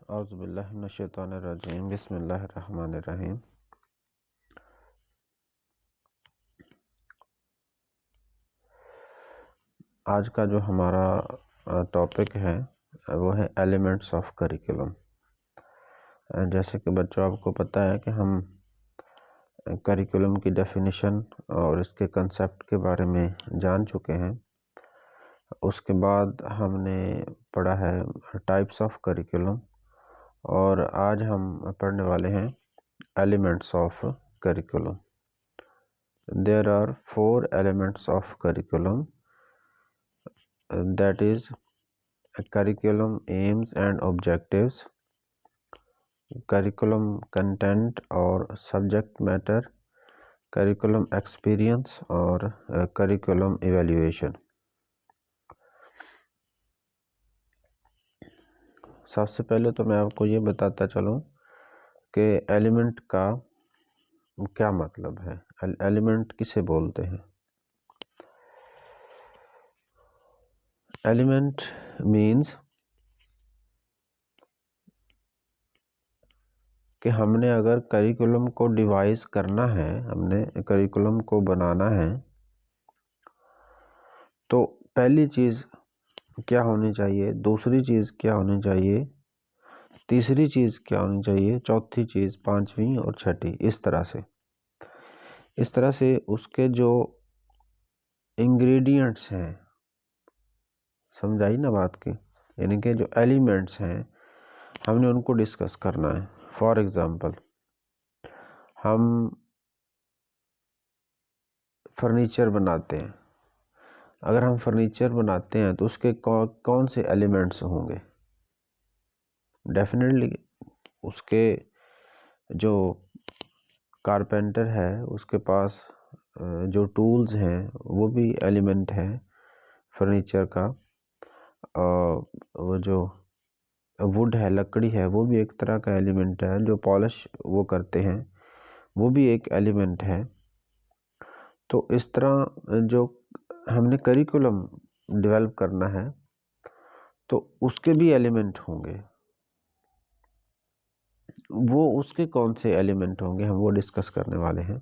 औज़ुबिल्लाहि मिनश्शैतानिर्रजीम बिस्मिल्लाहिर्रहमानिर्रहीम। आज का जो हमारा टॉपिक है वो है एलिमेंट्स ऑफ करिकुलम। जैसे कि बच्चों आपको पता है कि हम करिकुलम की डेफिनेशन और इसके कंसेप्ट के बारे में जान चुके हैं। उसके बाद हमने पढ़ा है टाइप्स ऑफ करिकुलम और आज हम पढ़ने वाले हैं elements of curriculum. There are 4 elements of curriculum, that is curriculum aims and objectives, curriculum content और subject matter, curriculum experience और curriculum evaluation। सबसे पहले तो मैं आपको ये बताता चलूँ कि एलिमेंट का क्या मतलब है, एलिमेंट किसे बोलते हैं। एलिमेंट मीन्स कि हमने अगर करिकुलम को डिवाइस करना है, हमने करिकुलम को बनाना है, तो पहली चीज़ क्या होनी चाहिए, दूसरी चीज़ क्या होनी चाहिए, तीसरी चीज़ क्या होनी चाहिए, चौथी चीज़, पांचवी और छठी। इस तरह से उसके जो इंग्रेडिएंट्स हैं, समझाई ना बात की, यानी कि जो एलिमेंट्स हैं हमने उनको डिस्कस करना है। फॉर एग्जांपल हम फर्नीचर बनाते हैं, अगर हम फर्नीचर बनाते हैं तो उसके कौन से एलिमेंट्स होंगे। डेफिनेटली उसके जो कारपेंटर है उसके पास जो टूल्स हैं वो भी एलिमेंट है फर्नीचर का। वो जो वुड है, लकड़ी है, वो भी एक तरह का एलिमेंट है। जो पॉलिश वो करते हैं वो भी एक एलिमेंट है। तो इस तरह जो हमने करिकुलम डेवलप करना है तो उसके भी एलिमेंट होंगे। वो उसके कौन से एलिमेंट होंगे हम वो डिस्कस करने वाले हैं।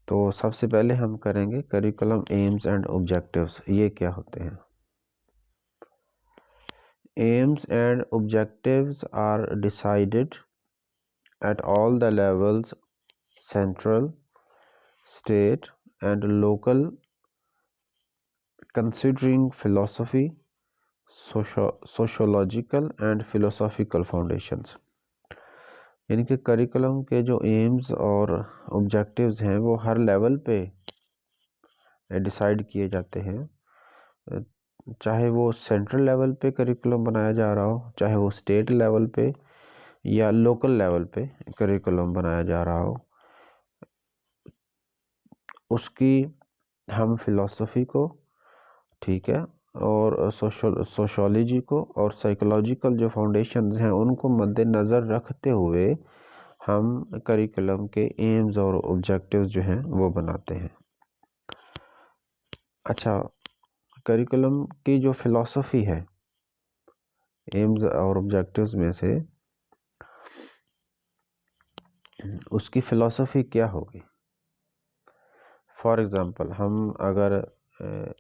तो सबसे पहले हम करेंगे करिकुलम एम्स एंड ऑब्जेक्टिव्स, ये क्या होते हैं। Aims and objectives are decided at all the levels, central, state and local, considering philosophy, sociological and philosophical foundations। यानी कि करिकुलम के जो एम्स और ऑब्जेक्टिव्स हैं वो हर लेवल पे डिसाइड किए जाते हैं, चाहे वो सेंट्रल लेवल पे करिकुलम बनाया जा रहा हो, चाहे वो स्टेट लेवल पे या लोकल लेवल पे करिकुलम बनाया जा रहा हो। उसकी हम फिलॉसफी को, ठीक है, और सोशोलॉजी को और साइकोलॉजिकल जो फाउंडेशंस हैं उनको मद्देनज़र रखते हुए हम करिकुलम के एम्स और ऑब्जेक्टिव्स जो हैं वो बनाते हैं। अच्छा, करिकुलम की जो फिलॉसफी है एम्स और ऑब्जेक्टिव्स में से, उसकी फिलॉसफी क्या होगी। फॉर एग्ज़ाम्पल हम अगर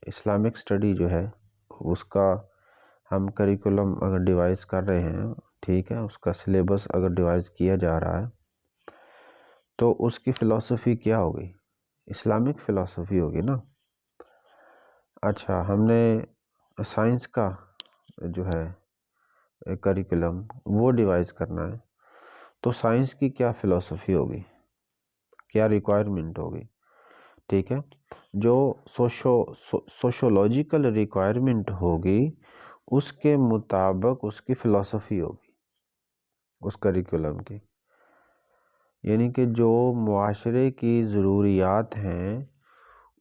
इस्लामिक स्टडी जो है उसका हम करिकुलम अगर डिवाइस कर रहे हैं, ठीक है, उसका सिलेबस अगर डिवाइस किया जा रहा है तो उसकी फ़िलॉसफी क्या होगी, इस्लामिक फ़िलॉसफी होगी ना। अच्छा, हमने साइंस का जो है करिकुलम वो डिवाइस करना है तो साइंस की क्या फ़िलॉसफी होगी, क्या रिक्वायरमेंट होगी, ठीक है। जो सोशोलॉजिकल रिक्वायरमेंट होगी उसके मुताबिक उसकी फ़िलॉसफी होगी उस करिकुलम की। यानी कि जो मुआशरे की ज़रूरियात हैं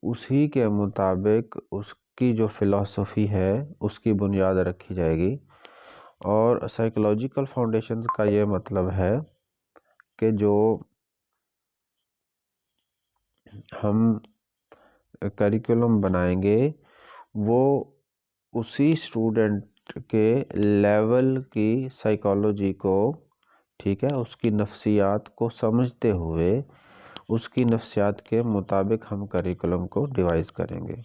उसी के मुताबिक उसकी जो फ़िलॉसफी है उसकी बुनियाद रखी जाएगी। और साइकोलॉजिकल फाउंडेशंस का ये मतलब है कि जो हम करिकुलम बनाएंगे वो उसी स्टूडेंट के लेवल की साइकोलॉजी को, ठीक है, उसकी नफ्सियात को समझते हुए उसकी नफ्सियात के मुताबिक हम करिकुलम को डिवाइस करेंगे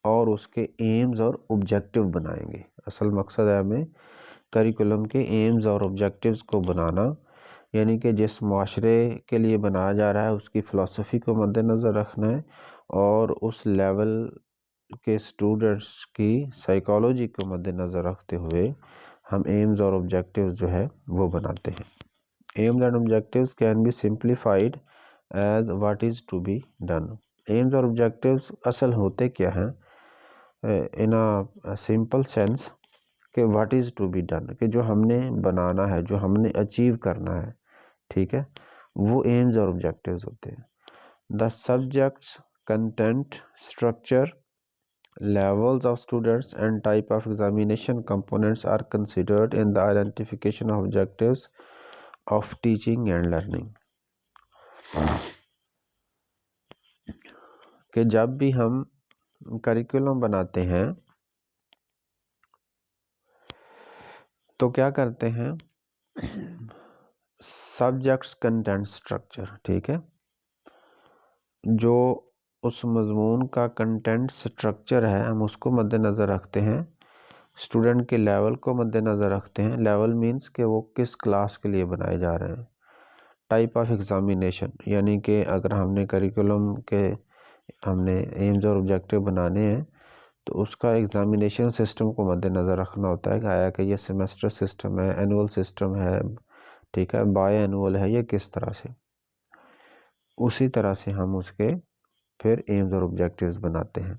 और उसके एम्स और ऑब्जेक्टिव बनाएंगे। असल मकसद है हमें करिकुलम के एम्स और ऑब्जेक्टिव्स को बनाना, यानी कि जिस माशरे के लिए बनाया जा रहा है उसकी फ़िलासफ़ी को मद्देनज़र रखना है और उस लेवल के स्टूडेंट्स की साइकोलॉजी को मद्देनज़र रखते हुए हम एम्स और ऑब्जेक्टिव्स जो है वो बनाते हैं। Aims and objectives can be simplified as what is to be done. Aims और ऑब्जेक्टिव्स असल होते क्या हैं इन अ सिंपल सेंस कि what is to be done, कि जो हमने बनाना है, जो हमने अचीव करना है, ठीक है, वो एम्स और ऑब्जेक्टिव्स होते हैं। The subjects, content, structure, levels of students and type of examination components are considered in the identification of objectives of teaching and learning। कि जब भी हम करिकुलम बनाते हैं तो क्या करते हैं, सब्जेक्ट्स, कंटेंट, स्ट्रक्चर, ठीक है, जो उस मजमून का कंटेंट स्ट्रक्चर है हम उसको मद्देनज़र रखते हैं, स्टूडेंट के लेवल को मद्देनज़र रखते हैं। लेवल मीन्स कि वो किस क्लास के लिए बनाए जा रहे हैं। टाइप ऑफ एग्ज़ामिनेशन, यानी कि अगर हमने करिकुलम के हमने एम्स और ऑब्जेक्टिव बनाने हैं तो उसका एग्ज़ामिनेशन सिस्टम को मद्देनज़र रखना होता है कि आया कि ये सेमेस्टर सिस्टम है, एनुअल सिस्टम है, ठीक है, बाय एनुअल है, ये किस तरह से। उसी तरह से हम उसके फिर एम्स और ऑब्जेक्टिव्स बनाते हैं।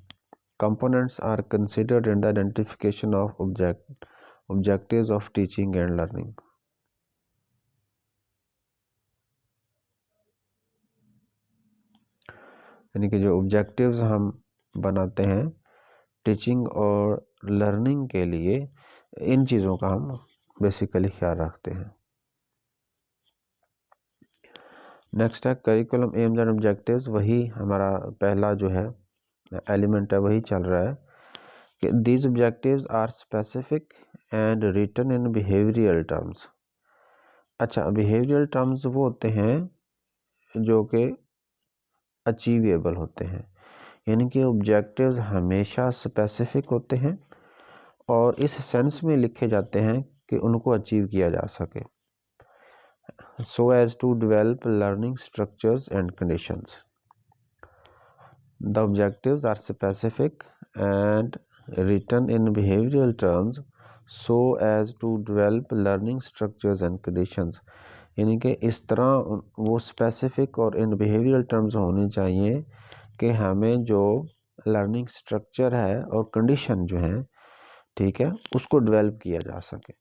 Components are considered in the identification of objectives of teaching and learning. यानी कि जो ऑब्जेक्टिव्स हम बनाते हैं टीचिंग और लर्निंग के लिए, इन चीज़ों का हम बेसिकली ख्याल रखते हैं। नेक्स्ट है करिकुलम एम्स एंड ऑब्जेक्टिव्स। वही हमारा पहला जो है एलिमेंट है, वही चल रहा है कि these objectives are specific and written in behavioural terms. अच्छा, बिहेवियरल टर्म्स वो होते हैं जो कि अचीवेबल होते हैं, यानी कि ऑब्जेक्टिव्स हमेशा स्पेसिफिक होते हैं और इस सेंस में लिखे जाते हैं कि उनको अचीव किया जा सके, so as to develop learning structures and conditions। The objectives are specific and written in behavioral terms so as to develop learning structures and conditions। यानी कि इस तरह वो स्पेसिफिक और इन बिहेवियरल टर्म्स होने चाहिए कि हमें जो लर्निंग स्ट्रक्चर है और कंडीशन जो है, ठीक है, उसको डेवलप किया जा सके।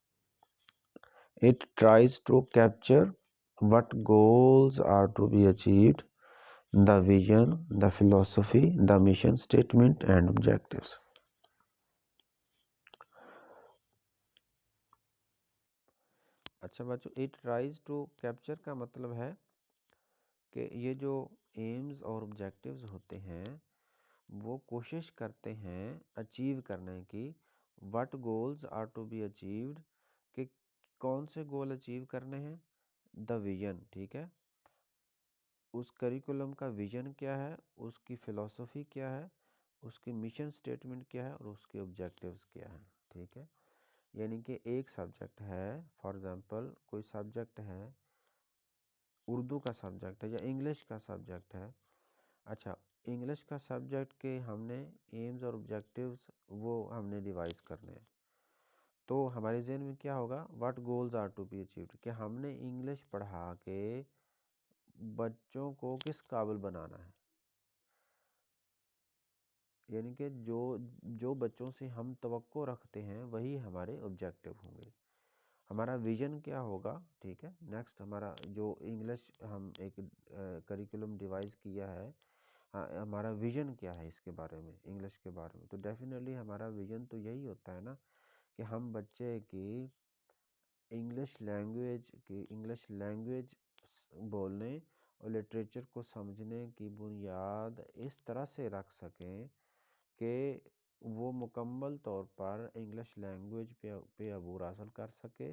It tries to capture what goals are to be achieved, the vision, the philosophy, the mission statement and objectives। अच्छा बच्चों, इट ट्राइज टू कैप्चर का मतलब है कि ये जो एम्स और ऑब्जेक्टिव्स होते हैं वो कोशिश करते हैं अचीव करने की, what goals are to be achieved, कि कौन से गोल अचीव करने हैं, द विजन, ठीक है, उस करिकुलम का विजन क्या है, उसकी फ़िलॉसफी क्या है, उसकी मिशन स्टेटमेंट क्या है और उसके ऑब्जेक्टिव्स क्या है, ठीक है। यानी कि एक सब्जेक्ट है, फॉर एग्ज़ाम्पल कोई सब्जेक्ट है, उर्दू का सब्जेक्ट है या इंग्लिश का सब्जेक्ट है। अच्छा, इंग्लिश का सब्जेक्ट के हमने एम्स और ऑब्जेक्टिव्स वो हमने डिवाइस करने हैं, तो हमारे जहन में क्या होगा, what goals are to be achieved, कि हमने इंग्लिश पढ़ा के बच्चों को किस काबिल बनाना है, यानी कि जो जो बच्चों से हम तवक्को रखते हैं वही हमारे ऑब्जेक्टिव होंगे। हमारा विजन क्या होगा, ठीक है। नेक्स्ट हमारा जो इंग्लिश हम एक करिकुलम डिवाइस किया है, हाँ, हमारा विजन क्या है इसके बारे में, इंग्लिश के बारे में, तो डेफिनेटली हमारा विजन तो यही होता है ना कि हम बच्चे की इंग्लिश लैंग्वेज बोलने और लिटरेचर को समझने की बुनियाद इस तरह से रख सकें कि वो मुकम्मल तौर पर इंग्लिश लैंग्वेज पे अबूर हासिल कर सके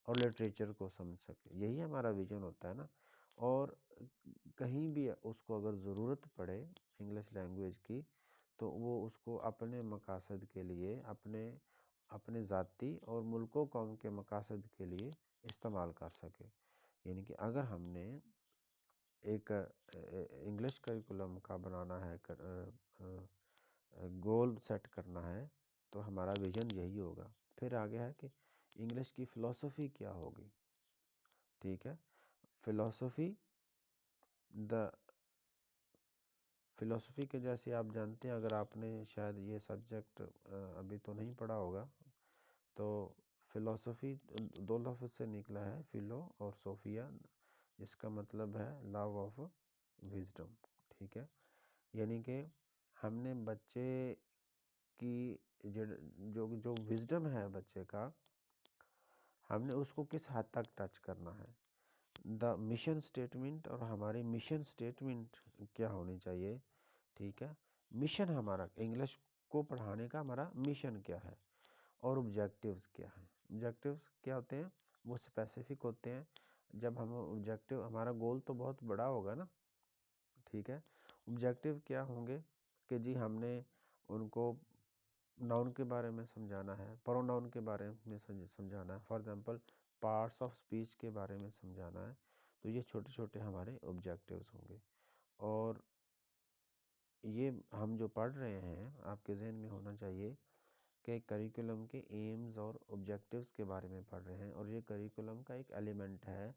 और लिटरेचर को समझ सके। यही हमारा विजन होता है ना। और कहीं भी उसको अगर ज़रूरत पड़े इंग्लिश लैंग्वेज की, तो वो उसको अपने मकासद के लिए, अपने अपने ज़ाती और मुल्को कौम के मकासद के लिए इस्तेमाल कर सके। यानी कि अगर हमने एक इंग्लिश करिकुलम का बनाना है, गोल सेट करना है, तो हमारा विजन यही होगा। फिर आगे है कि इंग्लिश की फ़िलॉसफ़ी क्या होगी। ठीक है, फ़िलॉसफ़ी फ़िलॉसफ़ी के जैसे आप जानते हैं, अगर आपने शायद ये सब्जेक्ट अभी तो नहीं पढ़ा होगा, तो फ़िलॉसफ़ी दो लफ्ज़ से निकला है, फ़िलो और सोफ़िया। इसका मतलब है लव ऑफ विजडम। ठीक है, यानी कि हमने बच्चे की जो जो विजडम है बच्चे का, हमने उसको किस हद तक टच करना है। द मिशन स्टेटमेंट, और हमारी मिशन स्टेटमेंट क्या होनी चाहिए। ठीक है, मिशन हमारा इंग्लिश को पढ़ाने का हमारा मिशन क्या है, और ऑब्जेक्टिव्स क्या है। ऑब्जेक्टिव्स क्या होते हैं, वो स्पेसिफिक होते हैं। जब हम ऑब्जेक्टिव, हमारा गोल तो बहुत बड़ा होगा ना। ठीक है, ऑब्जेक्टिव क्या होंगे कि जी हमने उनको नाउन के बारे में समझाना है, प्रोनाउन के बारे में समझाना है, for example parts of speech के बारे में समझाना है। तो ये छोटे छोटे हमारे ऑब्जेक्टिव्स होंगे। और ये हम जो पढ़ रहे हैं, आपके जहन में होना चाहिए कि करिकुलम के एम्स और ऑब्जेक्टिव्स के बारे में पढ़ रहे हैं, और ये करिकुलम का एक एलिमेंट है।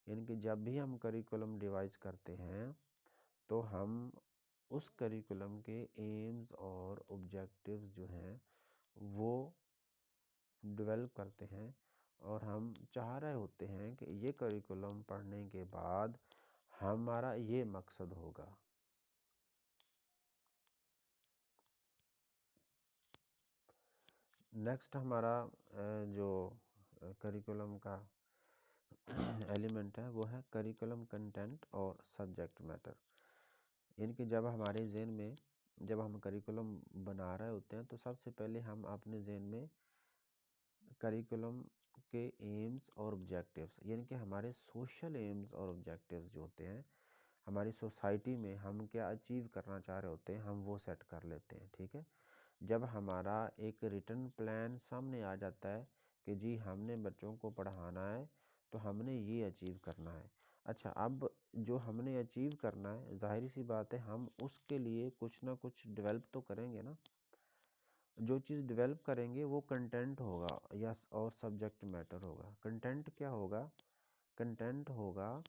यानी कि जब भी हम करिकुलम डिवाइस करते हैं, तो हम उस करिकुलम के एम्स और ऑब्जेक्टिव्स जो हैं वो डेवलप करते हैं, और हम चाह रहे होते हैं कि ये करिकुलम पढ़ने के बाद हमारा ये मकसद होगा। नेक्स्ट हमारा जो करिकुलम का एलिमेंट है, वो है करिकुलम कंटेंट और सब्जेक्ट मैटर। यानी कि जब हमारे जहन में, जब हम करिकुलम बना रहे होते हैं, तो सबसे पहले हम अपने जहन में करिकुलम के एम्स और ऑब्जेक्टिव्स, यानी कि हमारे सोशल एम्स और ऑब्जेक्टिव्स जो होते हैं, हमारी सोसाइटी में हम क्या अचीव करना चाह रहे होते हैं, हम वो सेट कर लेते हैं। ठीक है, जब हमारा एक रिटन प्लान सामने आ जाता है कि जी हमने बच्चों को पढ़ाना है, तो हमने ये अचीव करना है। अच्छा, अब जो हमने अचीव करना है, जाहिर सी बात है हम उसके लिए कुछ ना कुछ डेवलप तो करेंगे ना। जो चीज़ डेवलप करेंगे वो कंटेंट होगा या और सब्जेक्ट मैटर होगा। कंटेंट क्या होगा, कंटेंट होगा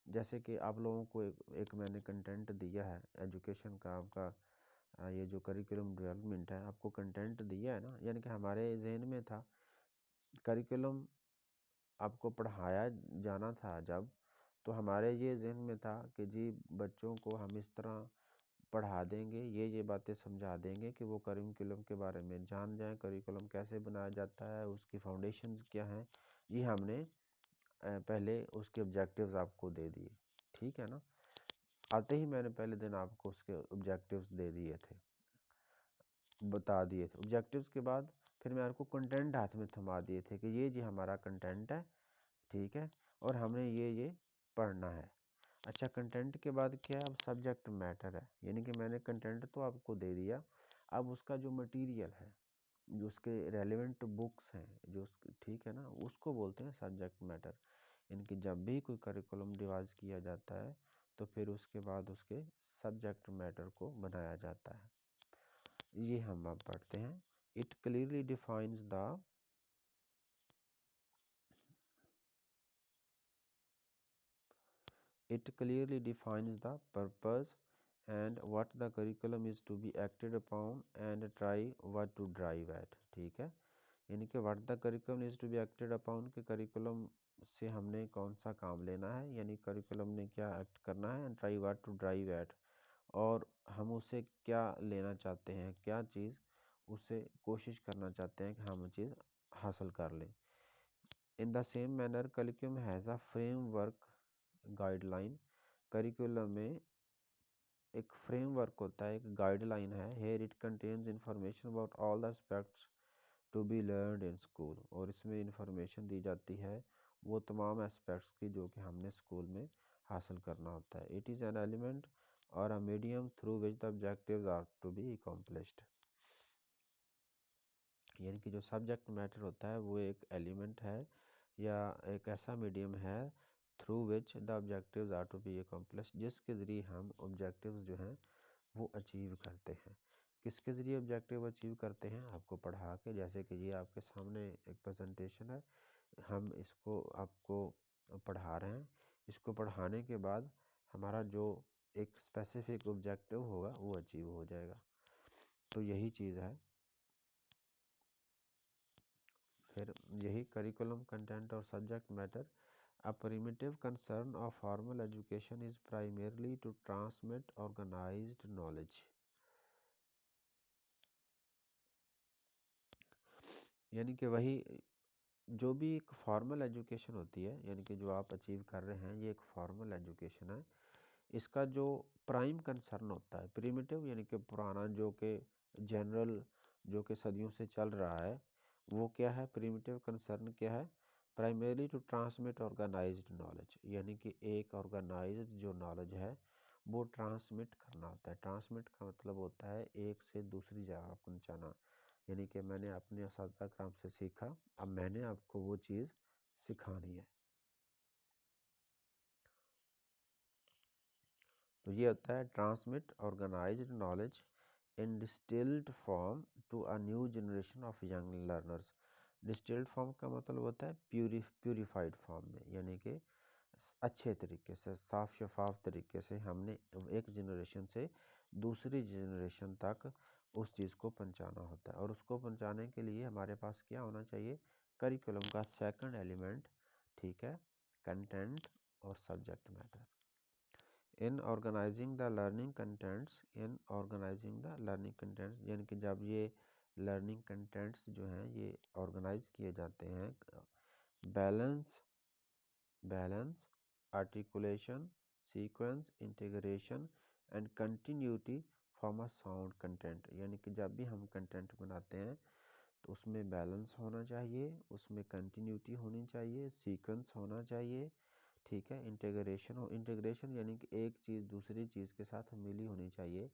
जैसे कि आप लोगों को एक मैंने कंटेंट दिया है एजुकेशन का, आपका ये जो करिकुलम डेवलपमेंट है, आपको कंटेंट दिया है ना। यानी कि हमारे जहन में था करिकुलम, आपको पढ़ाया जाना था जब, तो हमारे ये जहन में था कि जी बच्चों को हम इस तरह पढ़ा देंगे, ये बातें समझा देंगे कि वो करिकुलम के बारे में जान जाएं, करिकुलम कैसे बनाया जाता है, उसकी फाउंडेशंस क्या हैं। ये हमने पहले उसके ऑब्जेक्टिव्स आपको दे दिए। ठीक है ना, आते ही मैंने पहले दिन आपको उसके ऑब्जेक्टिव्स दे दिए थे, बता दिए थे। ऑब्जेक्टिव्स के बाद फिर मैं आपको कंटेंट हाथ में थमा दिए थे कि ये जी हमारा कंटेंट है। ठीक है, और हमने ये पढ़ना है। अच्छा, कंटेंट के बाद क्या है, अब सब्जेक्ट मैटर है। यानी कि मैंने कंटेंट तो आपको दे दिया, अब उसका जो मटेरियल है, जो उसके रेलेवेंट बुक्स हैं, जो ठीक है ना, उसको बोलते हैं सब्जेक्ट मैटर। यानी कि जब भी कोई करिकुलम डिवाइस किया जाता है, तो फिर उसके बाद उसके सब्जेक्ट मैटर को बनाया जाता है। ये हम अब पढ़ते हैं। It clearly defines the It clearly defines the purpose and what the curriculum is to be acted upon and try what to drive at। ठीक है, यानी कि what the curriculum is to be acted upon के curriculum से हमने कौन सा काम लेना है, यानी करिकुलम ने क्या एक्ट करना है, and try what to drive at, और हम उससे क्या लेना चाहते हैं, क्या चीज़ उससे कोशिश करना चाहते हैं कि हम चीज़ हासिल कर लें। In the same manner, curriculum has a framework guideline। Curriculum में एक फ्रेमवर्क होता है, एक गाइडलाइन है। Here it contains information about all the aspects to be learned in school, और इसमें इंफॉर्मेशन दी जाती है वो तमाम एस्पेक्ट्स की जो कि हमने स्कूल में हासिल करना होता है। इट इज़ एन एलिमेंट और a medium through which the objectives are to be accomplished. यानी कि जो सब्जेक्ट मैटर होता है वो एक एलिमेंट है या एक ऐसा मीडियम है through which the objectives are to be accomplished, जिसके ज़रिए हम ऑब्जेक्टिव्स जो हैं वो अचीव करते हैं। किसके ज़रिए ऑब्जेक्टिव अचीव करते हैं? आपको पढ़ा के, जैसे कि ये आपके सामने एक प्रेजेंटेशन है, हम इसको आपको पढ़ा रहे हैं। इसको पढ़ाने के बाद हमारा जो एक स्पेसिफिक ऑब्जेक्टिव होगा वो अचीव हो जाएगा। तो यही चीज़ है। फिर यही करिकुलम कंटेंट और subject matter. A primitive concern of formal education is primarily to transmit organised knowledge. यानी कि वही जो भी एक फॉर्मल एजुकेशन होती है, यानी कि जो आप अचीव कर रहे हैं, ये एक फॉर्मल एजुकेशन है। इसका जो प्राइम कंसर्न होता है, प्रिमिटिव यानी कि पुराना, जो कि जनरल, जो कि सदियों से चल रहा है, वो क्या है? प्रिमिटिव कंसर्न क्या है? Primary to transmit organised knowledge, यानी कि एक ऑर्गेनाइज्ड जो नॉलेज है वो ट्रांसमिट करना होता है। ट्रांसमिट का मतलब होता है एक से दूसरी जगह पहुंचाना। यानी कि मैंने अपने असातिज़ा कराम से सीखा, अब मैंने आपको वो चीज़ सिखानी है। तो ये होता है transmit organised knowledge in distilled form to a new generation of young learners. Distilled form का मतलब होता है प्यूरिफाइड फॉर्म में, यानी कि अच्छे तरीके से, साफ शफाफ तरीके से हमने एक जनरेशन से दूसरी जनरेशन तक उस चीज़ को पहुंचाना होता है। और उसको पहुंचाने के लिए हमारे पास क्या होना चाहिए? करिकुलम का सेकंड एलिमेंट, ठीक है, कंटेंट और subject matter. In organising the learning contents, in organising the learning contents, यानी कि जब ये लर्निंग कंटेंट्स जो हैं ये ऑर्गेनाइज किए जाते हैं, balance balance articulation, sequence, integration and continuity form a sound content. यानी कि जब भी हम कंटेंट बनाते हैं तो उसमें बैलेंस होना चाहिए, उसमें कंटिन्यूटी होनी चाहिए, सीक्वेंस होना चाहिए, ठीक है, इंटीग्रेशन हो, इंटीग्रेशन यानी कि एक चीज़ दूसरी चीज़ के साथ मिली होनी चाहिए,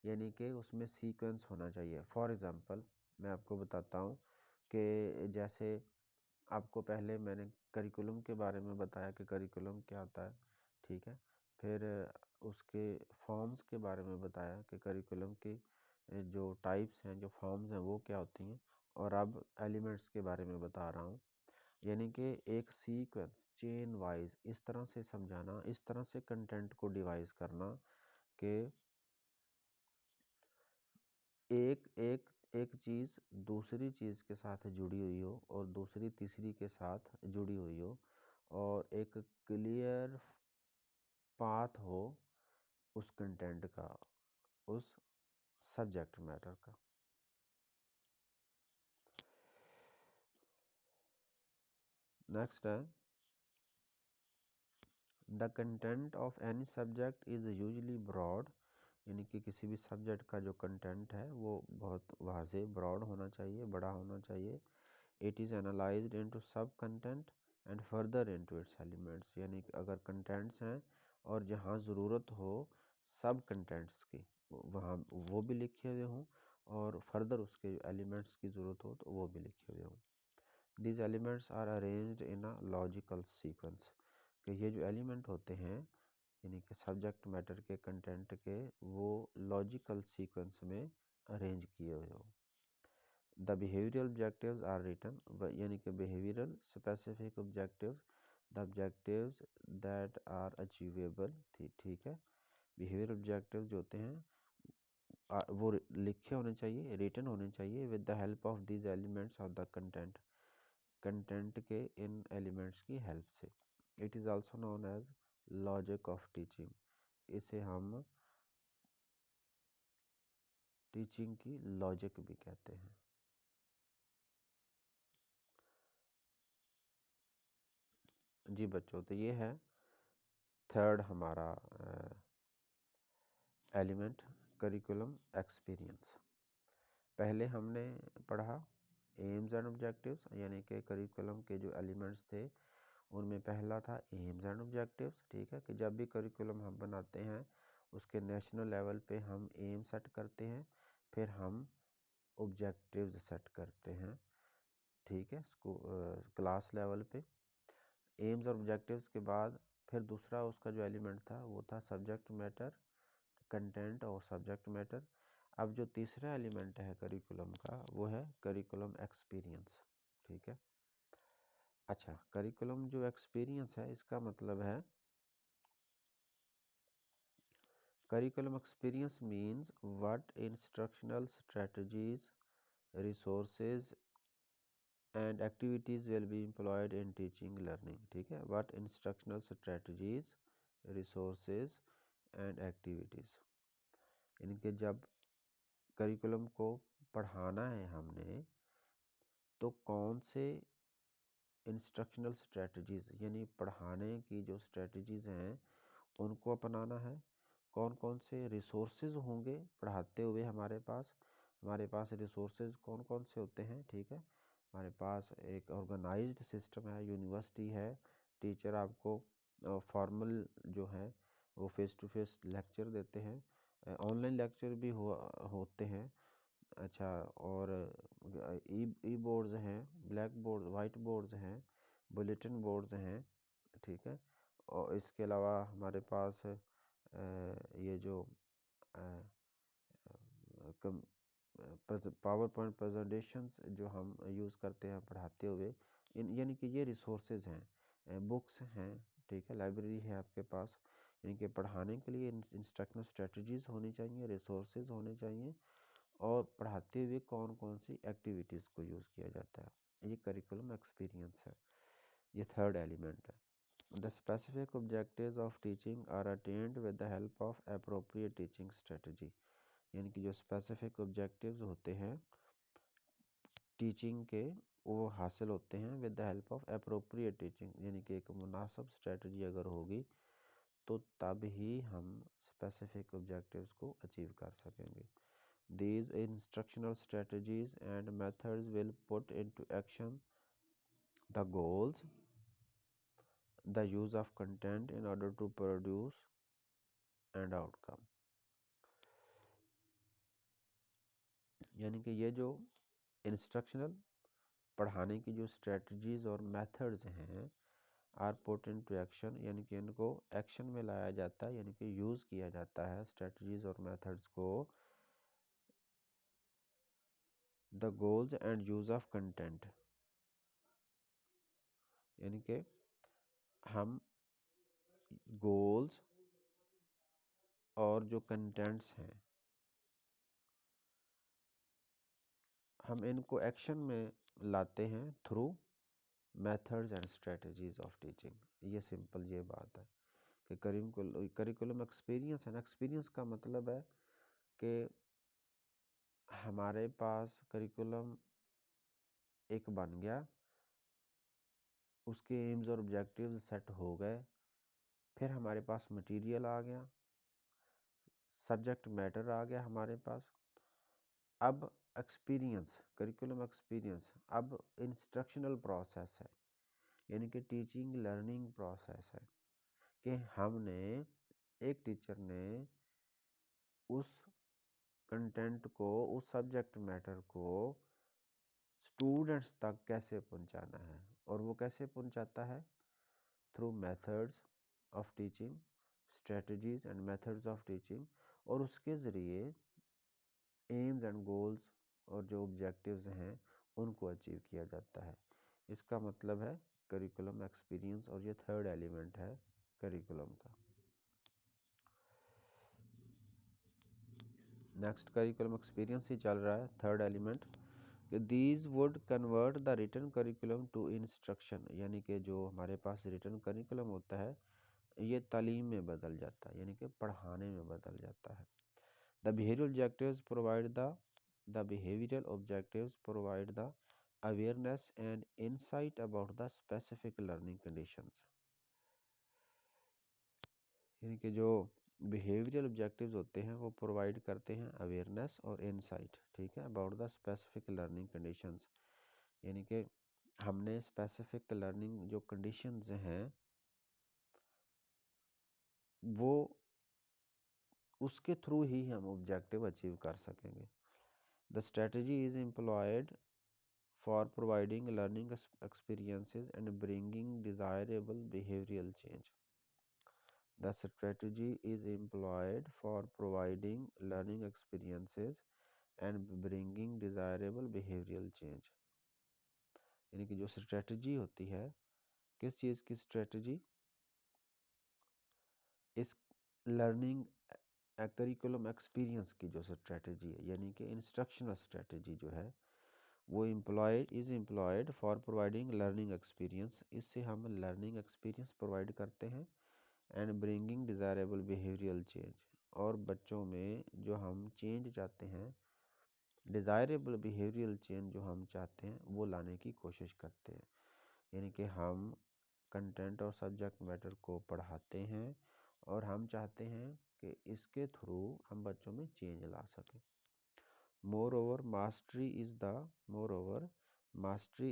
यानी कि उसमें सीक्वेंस होना चाहिए। फॉर एग्ज़ाम्पल मैं आपको बताता हूँ कि जैसे आपको पहले मैंने करिकुलम के बारे में बताया कि करिकुलम क्या होता है, ठीक है। फिर उसके फॉर्म्स के बारे में बताया कि करिकुलम के जो टाइप्स हैं, जो फॉर्म्स हैं वो क्या होती हैं, और अब एलिमेंट्स के बारे में बता रहा हूँ। यानी कि एक सीक्वेंस चेन वाइज इस तरह से समझाना, इस तरह से कंटेंट को डिवाइस करना कि एक एक एक चीज़ दूसरी चीज़ के साथ जुड़ी हुई हो और दूसरी तीसरी के साथ जुड़ी हुई हो, और एक क्लियर पाथ हो उस कंटेंट का, उस सब्जेक्ट मैटर का। नेक्स्ट है, the content of any subject is usually broad, यानी कि किसी भी सब्जेक्ट का जो कंटेंट है वो बहुत वाज़े ब्रॉड होना चाहिए, बड़ा होना चाहिए। इट इज़ एनालाइज्ड इनटू सब content and further into its elements, यानी कि अगर कंटेंट्स हैं और जहाँ ज़रूरत हो सब कंटेंट्स की, वहाँ वो भी लिखे हुए हों, और फर्दर उसके एलिमेंट्स की ज़रूरत हो तो वो भी लिखे हुए हों। These elements are arranged in a logical sequence, कि ये जो एलिमेंट होते हैं यानी कि सब्जेक्ट मैटर के कंटेंट के, वो लॉजिकल सीक्वेंस में अरेंज किए हुए हो। The behavioural objectives are written, यानी कि behavioural specific objectives, the objectives that are achievable, ठीक है। बिहेवियरल ऑब्जेक्टिव जो होते हैं वो लिखे होने चाहिए, रिटन होने चाहिए, with the help of these elements of the content, content के इन एलिमेंट्स की हेल्प से। It is also known as logic of teaching, इसे हम टीचिंग की लॉजिक भी कहते हैं। जी बच्चों, तो ये है थर्ड हमारा एलिमेंट करिकुलम एक्सपीरियंस। पहले हमने पढ़ा एम्स एंड ऑब्जेक्टिव्स, यानी कि करिकुलम के जो एलिमेंट्स थे उनमें पहला था एम्स एंड ऑब्जेक्टिव्स। ठीक है, कि जब भी करिकुलम हम बनाते हैं उसके नेशनल लेवल पे हम एम सेट करते हैं, फिर हम ऑब्जेक्टिव्स सेट करते हैं। ठीक है, क्लास लेवल पे एम्स और ऑब्जेक्टिव्स के बाद फिर दूसरा उसका जो एलिमेंट था वो था सब्जेक्ट मैटर, कंटेंट और सब्जेक्ट मैटर। अब जो तीसरा एलिमेंट है करिकुलम का वो है करिकुलम एक्सपीरियंस। ठीक है, अच्छा, करिकुलम जो एक्सपीरियंस है इसका मतलब है curriculum experience means what instructional strategies, resources and activities will be employed in teaching learning. ठीक है, what instructional strategies, resources and activities, इनके जब करिकुलम को पढ़ाना है हमने तो कौन से इंस्ट्रक्शनल स्ट्रेटजीज यानी पढ़ाने की जो स्ट्रेटजीज हैं उनको अपनाना है, कौन कौन से रिसोर्सेज होंगे पढ़ाते हुए हमारे पास रिसोर्सेज कौन कौन से होते हैं। ठीक है, हमारे पास एक ऑर्गेनाइज्ड सिस्टम है, यूनिवर्सिटी है, टीचर आपको फॉर्मल जो है वो फेस टू फेस लेक्चर देते हैं, ऑनलाइन लेक्चर भी होते हैं। अच्छा, और ई बोर्ड्स हैं, ब्लैक बोर्ड, वाइट बोर्ड्स हैं, बुलेटिन बोर्ड्स हैं। ठीक है, और इसके अलावा हमारे पास ये जो पावर पॉइंट प्रेजेंटेशंस जो हम यूज़ करते हैं पढ़ाते हुए, इन यानी कि ये रिसोर्सेज हैं, बुक्स हैं। ठीक है, लाइब्रेरी है आपके पास, यानी कि पढ़ाने के लिए इंस्ट्रक्शनल स्ट्रेटजीज होनी चाहिए, रिसोर्सेज होने चाहिए, और पढ़ाते हुए कौन कौन सी एक्टिविटीज़ को यूज़ किया जाता है, ये करिकुलम एक्सपीरियंस है। ये थर्ड एलिमेंट है। The specific objectives of teaching are attained with the help of appropriate teaching strategy, यानी कि जो स्पेसिफिक ऑब्जेक्टिव्स होते हैं टीचिंग के वो हासिल होते हैं with the help of appropriate teaching, यानी कि एक मुनासिब स्ट्रेटजी अगर होगी तो तब ही हम स्पेसिफिक ऑब्जेक्टिव्स को अचीव कर सकेंगे। These instructional strategies and methods will put into action the goals, the use of content in order to produce and outcome। यानी कि ये जो इंस्ट्रक्शनल पढ़ाने की जो स्ट्रेटजीज और मेथड्स हैं आर पुट इनटू एक्शन, यानी कि इनको एक्शन में लाया जाता है, यानी कि यूज़ किया जाता है स्ट्रेटजीज और मेथड्स को, the goals and use of content, यानी कि हम गोल्स और जो कंटेंट्स हैं हम इनको एक्शन में लाते हैं through methods and strategies of teaching. ये सिंपल ये बात है कि करिकुलम एक्सपीरियंस है ना, एक्सपीरियंस का मतलब है कि हमारे पास करिकुलम एक बन गया, उसके एम्स और ऑब्जेक्टिव्स सेट हो गए, फिर हमारे पास मटेरियल आ गया, सब्जेक्ट मैटर आ गया हमारे पास। अब एक्सपीरियंस, करिकुलम एक्सपीरियंस अब इंस्ट्रक्शनल प्रोसेस है, यानी कि टीचिंग लर्निंग प्रोसेस है कि हमने एक टीचर ने उस कंटेंट को, उस सब्जेक्ट मैटर को स्टूडेंट्स तक कैसे पहुंचाना है, और वो कैसे पहुंचाता है through methods of teaching, strategies and methods of teaching, और उसके ज़रिए एम्स एंड गोल्स और जो ऑब्जेक्टिव्स हैं उनको अचीव किया जाता है। इसका मतलब है करिकुलम एक्सपीरियंस, और ये थर्ड एलिमेंट है करिकुलम का। नेक्स्ट करिकुलम एक्सपीरियंस ही चल रहा है, थर्ड एलिमेंट, कि these would convert the written curriculum to instruction, यानी कि जो हमारे पास रिटन करिकुलम होता है ये तालीम में बदल जाता है, यानी कि पढ़ाने में बदल जाता है। The behavioural objectives provide the behavioural objectives provide the awareness and insight about the specific learning conditions, यानी कि जो बिहेवियरल ऑब्जेक्टिव्स होते हैं वो प्रोवाइड करते हैं अवेयरनेस और इनसाइट, ठीक है, about the specific learning conditions. यानी कि हमने स्पेसिफिक लर्निंग जो कंडीशंस हैं वो उसके थ्रू ही हम ऑब्जेक्टिव अचीव कर सकेंगे। The strategy is employed for providing learning experiences and bringing desirable behavioral change. The strategy is employed for providing learning experiences and bringing desirable behavioral change. यानी कि जो स्ट्रेटजी होती है, किस चीज़ की स्ट्रेटजी? इस लर्निंग करिकुलम एक्सपीरियंस की जो स्ट्रेटजी है, यानी कि इंस्ट्रक्शनल स्ट्रेटजी जो है वो employed for providing learning experience. इससे हम लर्निंग एक्सपीरियंस प्रोवाइड करते हैं and bringing desirable behavioural change, और बच्चों में जो हम चेंज चाहते हैं, डिज़ायरेबल बिहेवियरल चेंज जो हम चाहते हैं वो लाने की कोशिश करते हैं। यानी कि हम कंटेंट और सब्जेक्ट मैटर को पढ़ाते हैं और हम चाहते हैं कि इसके थ्रू हम बच्चों में चेंज ला सकें। Moreover, mastery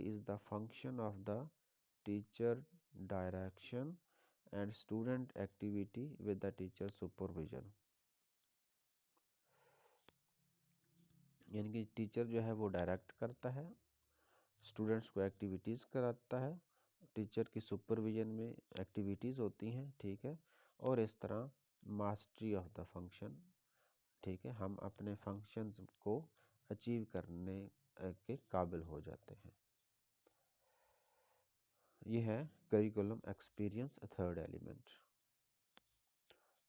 is the function of the teacher direction and student activity with the teacher supervision। यानी कि टीचर जो है वो डायरेक्ट करता है, स्टूडेंट्स को एक्टिविटीज़ कराता है, टीचर की सुपरविजन में एक्टिविटीज़ होती हैं, ठीक है, और इस तरह मास्टरी ऑफ द फंक्शन, ठीक है, हम अपने फंक्शंस को अचीव करने के काबिल हो जाते हैं। ये है curriculum experience, third element.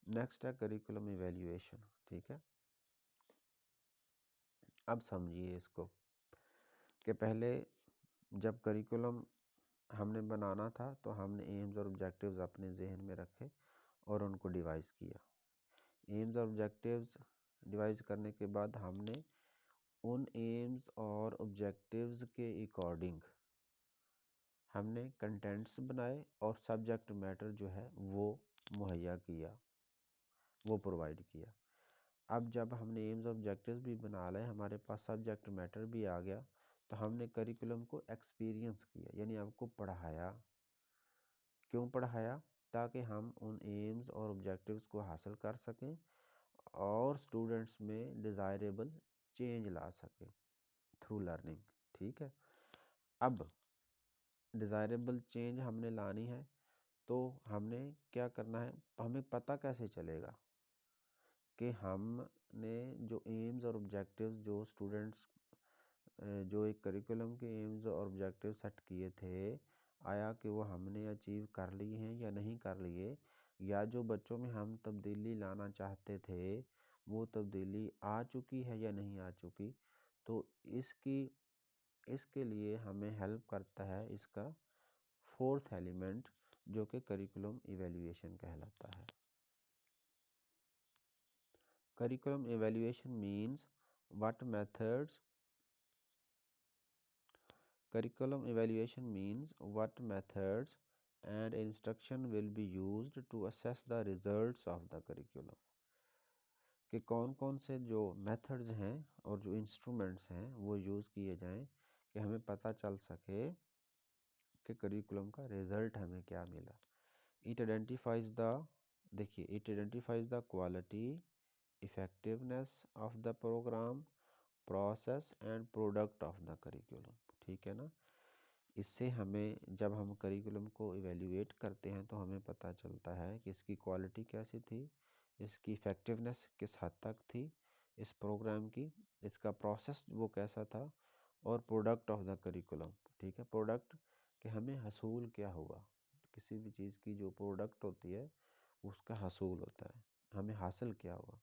Next है करिकुलम इवैल्यूएशन, ठीक है। अब समझिए इसको कि पहले जब करिकुलम हमने बनाना था तो हमने एम्स और ऑब्जेक्टिव्स अपने जहन में रखे और उनको डिवाइस किया। एम्स और ऑब्जेक्टिव्स डिवाइस करने के बाद हमने उन एम्स और ऑब्जेक्टिव्स के अकॉर्डिंग हमने कंटेंट्स बनाए और सब्जेक्ट मैटर जो है वो मुहैया किया, वो प्रोवाइड किया। अब जब हमने एम्स और ऑब्जेक्टिव्स भी बना लिए, हमारे पास सब्जेक्ट मैटर भी आ गया, तो हमने करिकुलम को एक्सपीरियंस किया, यानी आपको पढ़ाया। क्यों पढ़ाया? ताकि हम उन एम्स और ऑब्जेक्टिव्स को हासिल कर सकें और स्टूडेंट्स में डिज़ायरेबल चेंज ला सकें थ्रू लर्निंग, ठीक है। अब डिज़ायरेबल चेंज हमने लानी है तो हमने क्या करना है, हमें पता कैसे चलेगा कि हमने जो एम्स और ऑब्जेक्टिव्स जो स्टूडेंट्स जो एक करिकुलम के एम्स और ऑब्जेक्टिव सेट किए थे, आया कि वो हमने अचीव कर लिए हैं या नहीं कर लिए, या जो बच्चों में हम तब्दीली लाना चाहते थे वो तब्दीली आ चुकी है या नहीं आ चुकी। तो इसके लिए हमें हेल्प करता है इसका फोर्थ एलिमेंट, जो कि करिकुलम इवैल्यूएशन कहलाता है। Curriculum evaluation means what methods and instruction will be used to assess the results of the curriculum। कि कौन कौन से जो मेथड्स हैं और जो इंस्ट्रूमेंट्स हैं वो यूज़ किए जाएं कि हमें पता चल सके कि करिकुलम का रिजल्ट हमें क्या मिला। It identifies the quality, effectiveness of the programme, process and product of the curriculum, ठीक है ना। इससे हमें जब हम करिकुलम को इवेल्युएट करते हैं तो हमें पता चलता है कि इसकी क्वालिटी कैसी थी, इसकी इफ़ेक्टिवनेस किस हद तक थी इस प्रोग्राम की, इसका प्रोसेस वो कैसा था, और प्रोडक्ट ऑफ द करिकुलम, ठीक है, प्रोडक्ट कि हमें हसूल क्या हुआ, किसी भी चीज़ की जो प्रोडक्ट होती है उसका हसूल होता है, हमें हासिल क्या हुआ।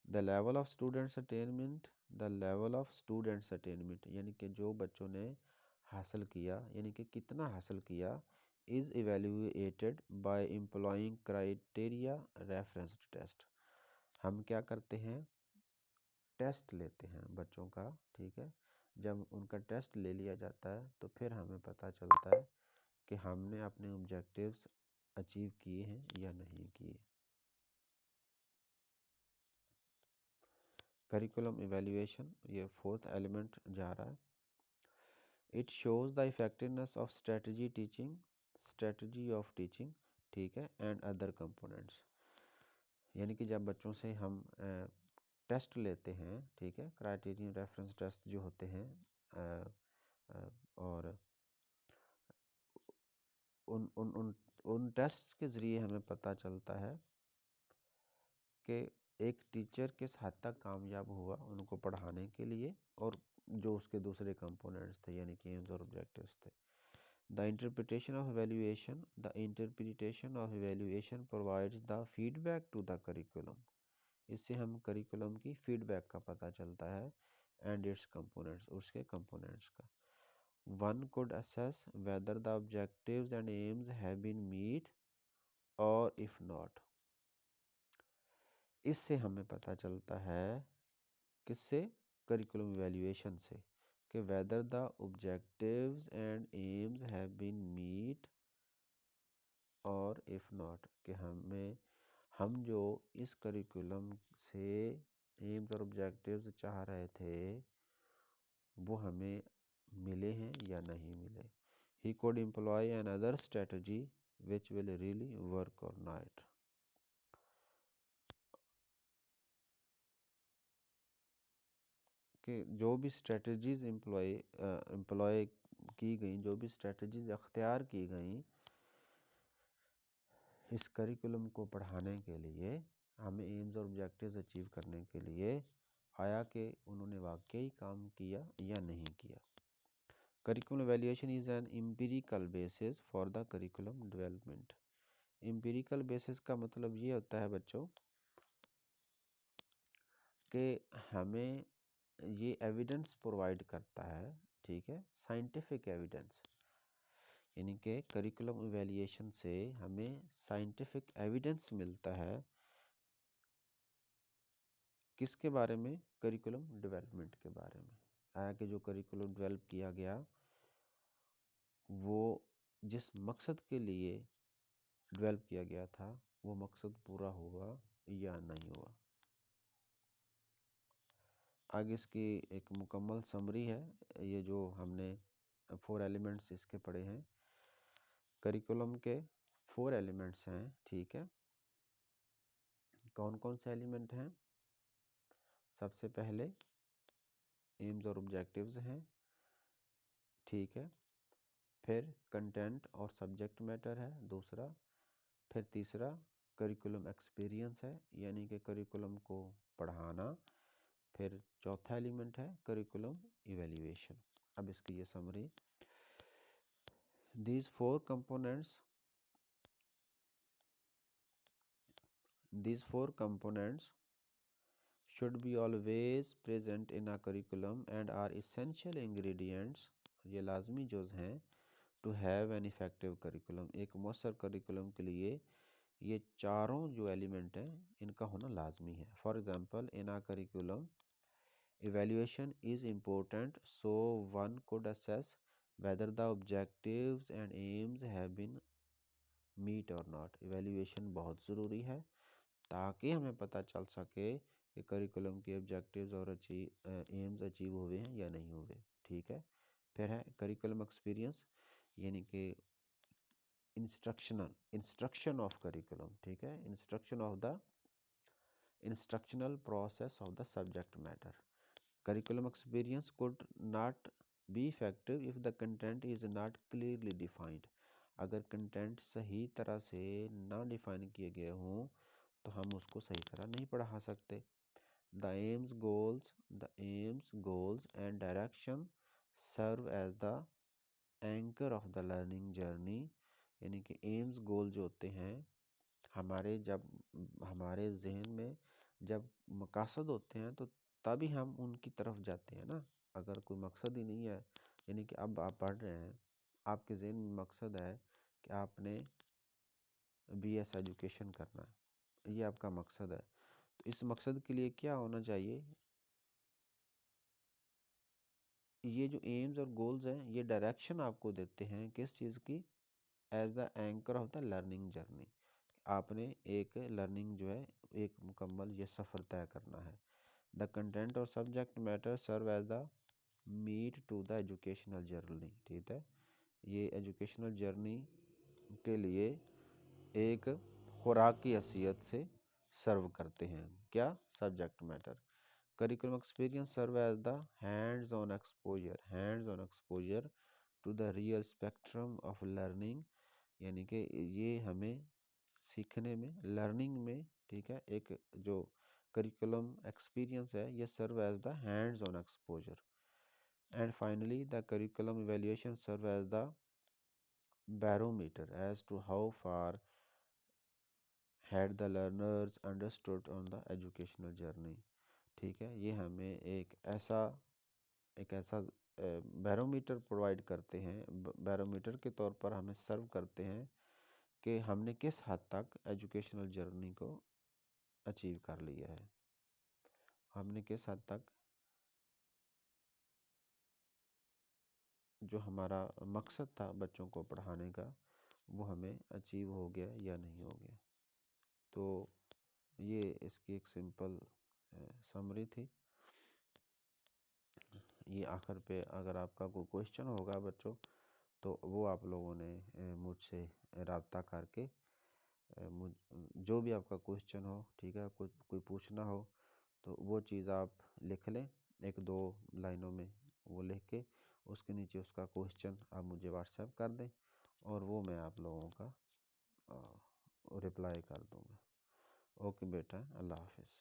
The level of students attainment, यानी कि जो बच्चों ने हासिल किया, यानी कि कितना हासिल किया, is evaluated by employing criteria reference test. हम क्या करते हैं, टेस्ट लेते हैं बच्चों का, ठीक है। जब उनका टेस्ट ले लिया जाता है तो फिर हमें पता चलता है कि हमने अपने ऑब्जेक्टिव्स अचीव किए हैं या नहीं किए। करिकुलम इवैल्यूएशन, ये फोर्थ एलिमेंट जा रहा है। It shows the effectiveness of strategy of teaching, ठीक है, एंड अदर कंपोनेंट्स। यानी कि जब बच्चों से हम टेस्ट लेते हैं, ठीक है, क्राइटेरियन रेफरेंस टेस्ट जो होते हैं, और उन उन उन उन टेस्ट के ज़रिए हमें पता चलता है कि एक टीचर किस हद तक कामयाब हुआ उनको पढ़ाने के लिए, और जो उसके दूसरे कंपोनेंट्स थे, यानी कि एम्स और ऑब्जेक्टिव्स थे। The interpretation of evaluation provides the feedback to the curriculum. इससे हम करिकुलम की फीडबैक का पता चलता है, एंड इट्स कंपोनेंट्स, उसके कंपोनेंट्स का। One could assess whether the objectives and aims have been met और इफ नॉट। इससे हमें पता चलता है, किससे? करिकुलम इवैल्यूएशन से, कि whether the objectives and aims have been met और इफ नॉट, कि हम जो इस करिकुलम से एम्स और ऑब्जेक्टिव्स चाह रहे थे वो हमें मिले हैं या नहीं मिले। ही could employ another strategy which will really work or not। कि जो भी स्ट्रेटजीज एम्प्लॉय की गई, जो भी स्ट्रेटजीज अख्तियार की गई इस करिकुलम को पढ़ाने के लिए, हमें एम्स और ऑब्जेक्टिव्स अचीव करने के लिए, आया कि उन्होंने वाकई काम किया या नहीं किया। Curriculum evaluation is an empirical basis for the curriculum development. Empirical basis का मतलब ये होता है बच्चों कि हमें ये एविडेंस प्रोवाइड करता है, ठीक है, साइंटिफिक एविडेंस। यानी कि करिकुलम इवैल्यूएशन से हमें साइंटिफिक एविडेंस मिलता है, किसके बारे में? करिकुलम डेवलपमेंट के बारे में। आया कि जो करिकुलम डेवलप किया गया वो जिस मकसद के लिए डेवलप किया गया था वो मकसद पूरा हुआ या नहीं हुआ। आगे इसकी एक मुकम्मल समरी है, ये जो हमने 4 एलिमेंट्स इसके पढ़े हैं। करिकुलम के 4 एलिमेंट्स हैं, ठीक है। कौन कौन से एलिमेंट हैं? सबसे पहले एम्स और ऑब्जेक्टिव्स हैं, ठीक है। फिर कंटेंट और सब्जेक्ट मैटर है दूसरा। फिर तीसरा करिकुलम एक्सपीरियंस है, यानी कि करिकुलम को पढ़ाना। फिर चौथा एलिमेंट है करिकुलम इवैल्यूएशन। अब इसकी ये summary, these four components should be always present in a curriculum and are essential ingredients, ये लाजमी जुज़ हैं, to have an effective curriculum। एक मौसर करिकुलम के लिए ये चारों जो एलिमेंट हैं इनका होना लाजमी है। For example, in a curriculum evaluation is important so one could assess whether the objectives and aims have been meet or not। evaluation बहुत ज़रूरी है ताकि हमें पता चल सके कि करिकुलम के ऑब्जेक्टिव्स और एम्स अचीव हुए हैं या नहीं हुए, ठीक है। फिर है करिकुलम एक्सपीरियंस, यानी कि इंस्ट्रक्शन ऑफ करिकुलम, ठीक है, instructional process of the subject matter. Curriculum experience could not be effective if the content is not clearly defined। अगर कंटेंट सही तरह से ना डिफाइन किए गए हों तो हम उसको सही तरह नहीं पढ़ा सकते। The aims, goals and direction serve as the anchor of the learning journey। यानी कि एम्स गोल जो होते हैं हमारे जहन में जब मकसद होते हैं तो तभी हम उनकी तरफ जाते हैं ना। अगर कोई मकसद ही नहीं है, यानी कि अब आप पढ़ रहे हैं, आपके जहन में मकसद है कि आपने BS एजुकेशन करना है, ये आपका मकसद है, तो इस मकसद के लिए क्या होना चाहिए? ये जो एम्स और गोल्स हैं ये डायरेक्शन आपको देते हैं किस चीज़ की? As the anchor of the learning journey. आपने एक लर्निंग जो है एक मुकम्मल ये सफ़र तय करना है। द कंटेंट और subject matter serve as the meat to the educational journey. ठीक है, ये एजुकेशनल जर्नी के लिए एक खुराक की हैसियत से सर्व करते हैं। क्या? Subject matter. Curriculum experience serve as the hands on exposure to the real spectrum of learning, यानी कि ये हमें सीखने में, लर्निंग में, ठीक है, एक जो करिकुलम एक्सपीरियंस है ये serve as the hands on exposure. And finally the curriculum evaluation serve as the barometer as to how far had the learners understood on the educational journey। ठीक है, ये हमें एक ऐसा बैरोमीटर प्रोवाइड करते हैं, बैरोमीटर के तौर पर हमें सर्व करते हैं कि हमने किस हद तक एजुकेशनल जर्नी को अचीव कर लिया है, हमने किस हद तक जो हमारा मकसद था बच्चों को पढ़ाने का वो हमें अचीव हो गया या नहीं हो गया। तो ये इसकी एक सिंपल समरी थी। ये आखिर पे अगर आपका कोई क्वेश्चन होगा बच्चों तो वो आप लोगों ने मुझसे रब्ता करके जो भी आपका क्वेश्चन हो, ठीक है, कोई पूछना हो तो वो चीज़ आप लिख लें, 1-2 लाइनों में वो लिख के उसके नीचे उसका क्वेश्चन आप मुझे व्हाट्सएप कर दें और वो मैं आप लोगों का रिप्लाई कर दूँगा। ओके बेटा, अल्लाह हाफिज़।